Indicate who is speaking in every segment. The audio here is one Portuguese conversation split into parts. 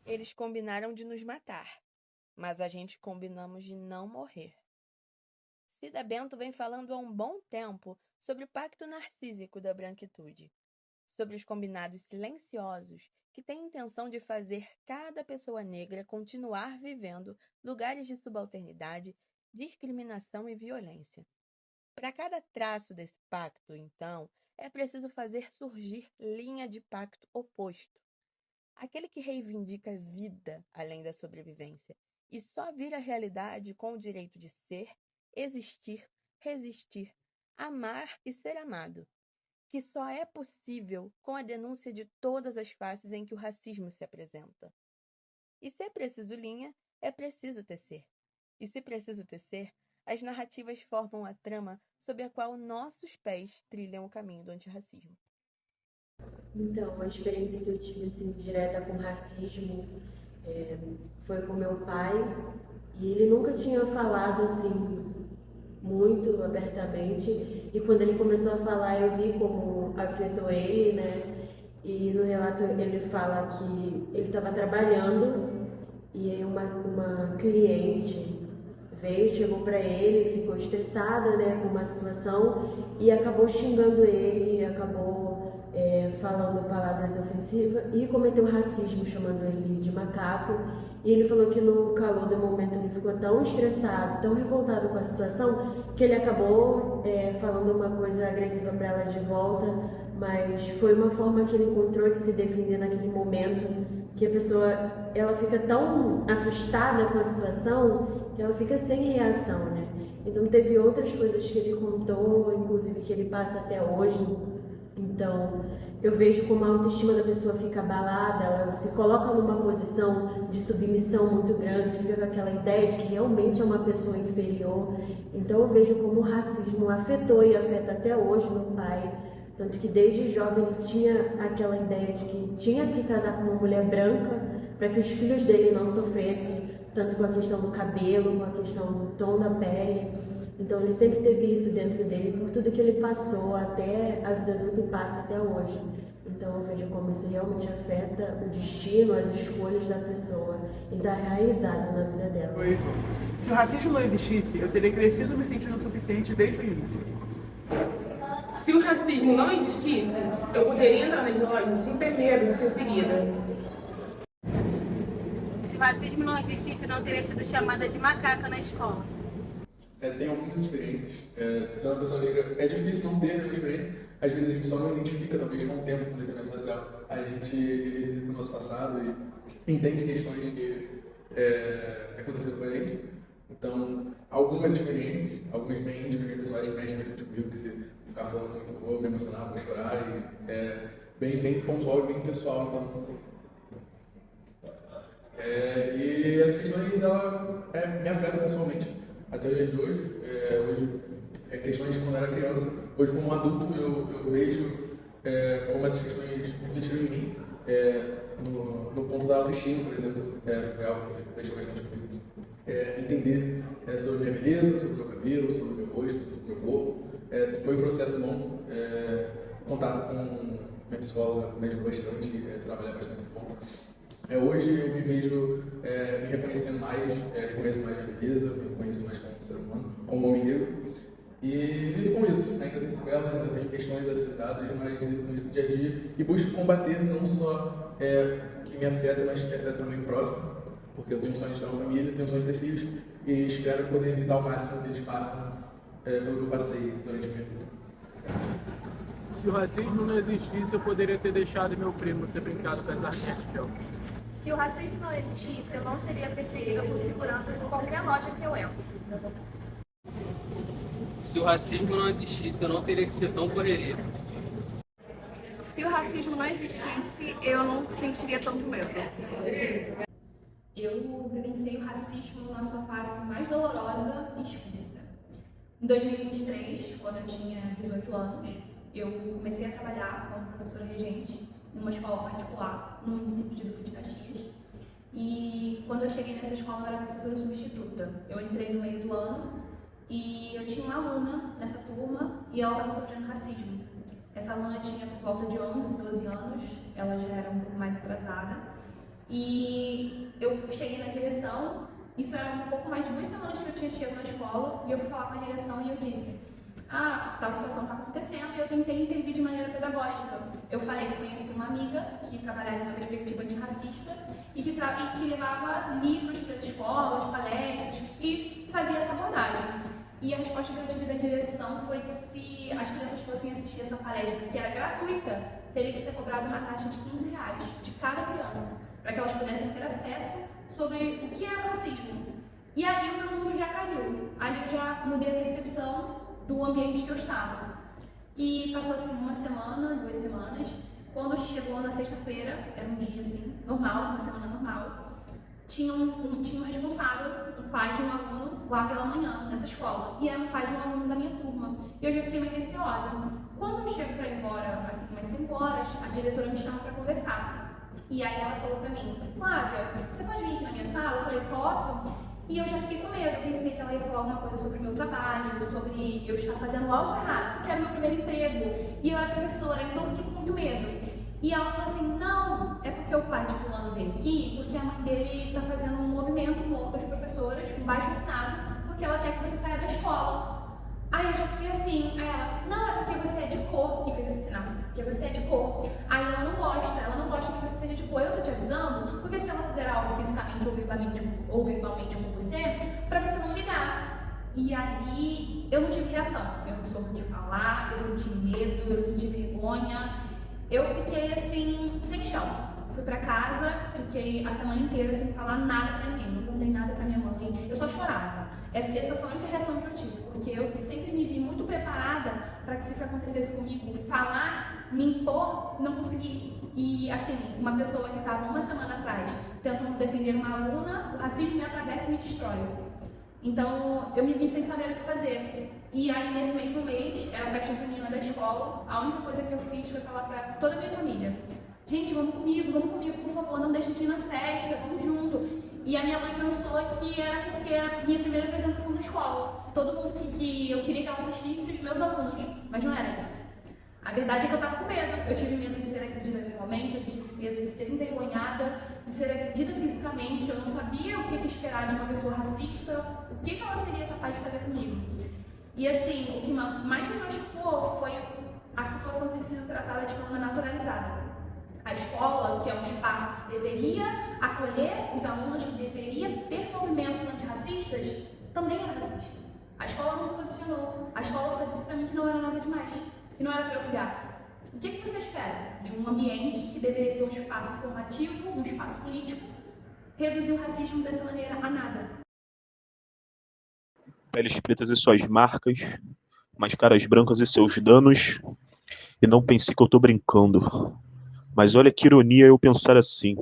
Speaker 1: Eles combinaram de nos matar, mas a gente combinamos de não morrer. Cida Bento vem falando há um bom tempo sobre o pacto narcísico da branquitude, sobre os combinados silenciosos que têm a intenção de fazer cada pessoa negra continuar vivendo lugares de subalternidade, discriminação e violência. Para cada traço desse pacto, então, é preciso fazer surgir linha de pacto oposto, aquele que reivindica vida além da sobrevivência e só vira realidade com o direito de ser, existir, resistir, amar e ser amado, que só é possível com a denúncia de todas as faces em que o racismo se apresenta. E se é preciso linha, é preciso tecer. E se preciso tecer, as narrativas formam a trama sob a qual nossos pés trilham o caminho do antirracismo.
Speaker 2: Então, a experiência que eu tive assim, direta com racismo foi com meu pai, e ele nunca tinha falado assim muito abertamente, e quando ele começou a falar eu vi como afetou ele, né? E no relato ele fala que ele estava trabalhando e aí uma cliente veio, chegou para ele, ficou estressada, né, com uma situação e acabou xingando ele, acabou falando palavras ofensivas e cometeu racismo, chamando ele de macaco. E ele falou que no calor do momento ele ficou tão estressado, tão revoltado com a situação, que ele acabou falando uma coisa agressiva para ela de volta, mas foi uma forma que ele encontrou de se defender naquele momento, que a pessoa ela fica tão assustada com a situação que ela fica sem reação, né? Então teve outras coisas que ele contou, inclusive que ele passa até hoje. Então eu vejo como a autoestima da pessoa fica abalada, ela se coloca numa posição de submissão muito grande, fica com aquela ideia de que realmente é uma pessoa inferior. Então eu vejo como o racismo afetou e afeta até hoje meu pai. Tanto que desde jovem ele tinha aquela ideia de que tinha que casar com uma mulher branca para que os filhos dele não sofressem, tanto com a questão do cabelo, com a questão do tom da pele. Então ele sempre teve isso dentro dele, por tudo que ele passou até a vida adulta e passa até hoje. Então eu vejo como isso realmente afeta o destino, as escolhas da pessoa e está enraizado na vida dela.
Speaker 3: Se o racismo não existisse, eu teria crescido me sentindo suficiente desde o início.
Speaker 4: Se o racismo não existisse, eu poderia entrar nas lojas sem ter medo de ser seguida.
Speaker 5: Se o racismo não existisse, eu não teria sido chamada de macaca na escola.
Speaker 6: Tem algumas experiências. Sendo uma pessoa negra, é difícil não ter nenhuma experiência. Às vezes a gente só não identifica, talvez com o tempo, com o letramento racial. A gente revisita o nosso passado e entende questões que aconteceram com a gente. Então, algumas experiências, algumas bem íntimas, pessoais que mexem bastante comigo, que se ficar falando muito, eu vou me emocionar, vou chorar. E é bem pontual e bem pessoal, então, assim. E essas questões, ela me afetam pessoalmente. Até os dias de hoje, hoje questões de quando eu era criança, hoje como adulto eu vejo como essas questões refletiram em mim, no ponto da autoestima, por exemplo, foi algo que sempre deixou bastante comigo. Entender sobre minha beleza, sobre meu cabelo, sobre meu rosto, sobre meu corpo, foi um processo longo, contato com minha psicóloga me ajudou bastante, trabalhar bastante esse ponto. Hoje eu me vejo me reconhecendo mais, reconheço mais a beleza, me reconheço mais como ser humano, como homem negro. E lido com isso. Ainda tenho sequelas, ainda tenho questões a ser dadas, mas lido com isso dia a dia e busco combater não só o que me afeta, mas que afeta também o próximo. Porque eu tenho sonhos de ter uma família, tenho sonhos de ter filhos e espero poder evitar ao máximo que eles passem pelo que eu passei durante a minha vida.
Speaker 7: Se o racismo não existisse, eu poderia ter deixado meu primo ter brincado com as arminhas de gel.
Speaker 5: Se o racismo não existisse, eu não seria perseguida por seguranças em qualquer loja que eu entro.
Speaker 8: Se o racismo não existisse, eu não teria que ser tão correria.
Speaker 5: Se o racismo não existisse, eu não sentiria tanto medo.
Speaker 9: Eu vivenciei o racismo na sua face mais dolorosa e explícita. Em 2023, quando eu tinha 18 anos, eu comecei a trabalhar como professora regente numa escola particular no município de Duque de Caxias. E quando eu cheguei nessa escola, eu era professora substituta. Eu entrei no meio do ano e eu tinha uma aluna nessa turma e ela estava sofrendo racismo. Essa aluna tinha por volta de 11, 12 anos, ela já era um pouco mais atrasada. E eu cheguei na direção, isso era um pouco mais de 2 semanas que eu tinha chegado na escola, e eu fui falar com a direção e eu disse: tal situação está acontecendo, e eu tentei intervir de maneira pedagógica. Eu falei que conhecia uma amiga que trabalhava numa perspectiva antirracista e que levava livros para as escolas, palestras e fazia essa abordagem. E a resposta que eu tive da direção foi que se as crianças fossem assistir essa palestra, que era gratuita, teria que ser cobrada uma taxa de R$15 de cada criança, para que elas pudessem ter acesso sobre o que era o racismo. E ali o meu mundo já caiu, ali eu já mudei a percepção do ambiente que eu estava. E passou assim 1 semana, 2 semanas, quando chegou na sexta-feira, era um dia assim, normal, uma semana normal, tinha um responsável, um pai de um aluno lá pela manhã, nessa escola, e era um pai de um aluno da minha turma, e eu já fiquei meio receosa. Quando eu chego para ir embora, assim, umas 5 horas, a diretora me chama para conversar, e aí ela falou para mim: Flávia, você pode vir aqui na minha sala? Eu falei: posso. E eu já fiquei com medo, eu pensei que ela ia falar alguma coisa sobre o meu trabalho, sobre eu estar fazendo algo errado, porque era meu primeiro emprego, e eu era professora, então eu fiquei com muito medo. E ela falou assim: não, é porque o pai de fulano veio aqui, porque a mãe dele está fazendo um movimento com outras professoras, com baixo assinado, porque ela quer que você saia da escola. Aí eu já fiquei assim, aí ela: não, é porque você é de cor, e fez esse sinal assim, porque você é de cor. Aí ela não gosta que você seja de cor, eu tô te avisando, porque se ela fizer algo fisicamente ou verbalmente com você, pra você não ligar. E ali eu não tive reação, eu não soube o que falar, eu senti medo, eu senti vergonha, eu fiquei assim, sem chão. Fui pra casa, fiquei a semana inteira sem falar nada pra ninguém, não contei nada pra minha mãe, eu só chorava. Essa foi a única reação que eu tive, porque eu sempre me vi muito preparada para que se isso acontecesse comigo, falar, me impor, não consegui. E assim, uma pessoa que estava 1 semana atrás tentando defender uma aluna, o racismo me atravessa e me destrói. Então eu me vi sem saber o que fazer. E aí nesse mesmo mês, era a festa junina da escola, a única coisa que eu fiz foi falar para toda a minha família: gente, vamos comigo, por favor, não deixem de ir na festa, vamos junto. E a minha mãe pensou que era porque era a minha primeira apresentação na escola. Todo mundo que eu queria que ela assistisse, os meus alunos, mas não era isso. A verdade é que eu estava com medo. Eu tive medo de ser agredida verbalmente, eu tive medo de ser envergonhada, de ser agredida fisicamente. Eu não sabia o que esperar de uma pessoa racista, o que ela seria capaz de fazer comigo. E assim, o que mais me machucou foi a situação ter sido tratada de forma naturalizada. A escola, que é um espaço que deveria acolher os alunos, que deveria ter movimentos antirracistas, também era racista. A escola não se posicionou, a escola só disse pra mim que não era nada demais, que não era pra eu ligar. O que você espera de um ambiente que deveria ser um espaço formativo, um espaço político, reduzir o racismo dessa maneira a nada?
Speaker 10: Peles pretas e suas marcas, máscaras brancas e seus danos, e não pense que eu tô brincando. Mas olha que ironia eu pensar assim: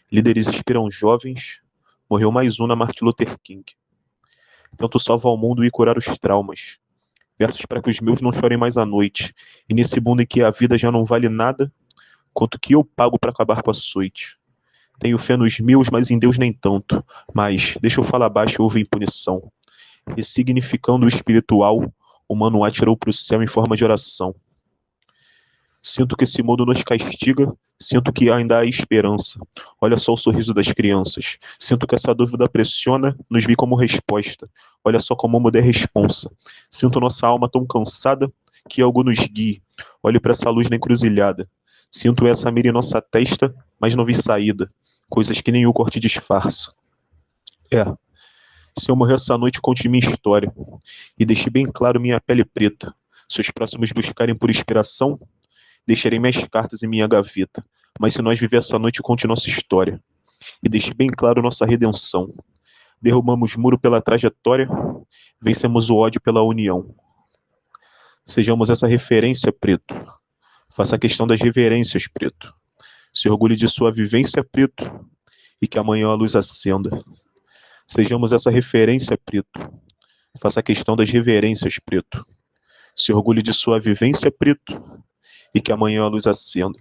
Speaker 10: líderes inspiram jovens, morreu mais um na Martin Luther King. Tento salvar o mundo e curar os traumas, versos para que os meus não chorem mais à noite, e nesse mundo em que a vida já não vale nada, quanto que eu pago para acabar com a açoite. Tenho fé nos meus, mas em Deus nem tanto, mas deixa eu falar baixo e houve impunição. Ressignificando o espiritual, o mano atirou para o céu em forma de oração. Sinto que esse mundo nos castiga, sinto que ainda há esperança. Olha só o sorriso das crianças. Sinto que essa dúvida pressiona, nos vi como resposta. Olha só como muda a responsa. Sinto nossa alma tão cansada que algo nos guie. Olho para essa luz na encruzilhada. Sinto essa mira em nossa testa, mas não vi saída. Coisas que nem o corte disfarça. Se eu morrer essa noite, conte minha história. E deixe bem claro minha pele preta. Se os próximos buscarem por inspiração, deixarei minhas cartas em minha gaveta, mas se nós viver essa noite, conte nossa história. E deixe bem claro nossa redenção. Derrubamos muro pela trajetória, vencemos o ódio pela união. Sejamos essa referência, preto. Faça a questão das reverências, preto. Se orgulhe de sua vivência, preto, e que amanhã a luz acenda. Sejamos essa referência, preto. Faça a questão das reverências, preto. Se orgulhe de sua vivência, preto, e que amanhã a luz acenda.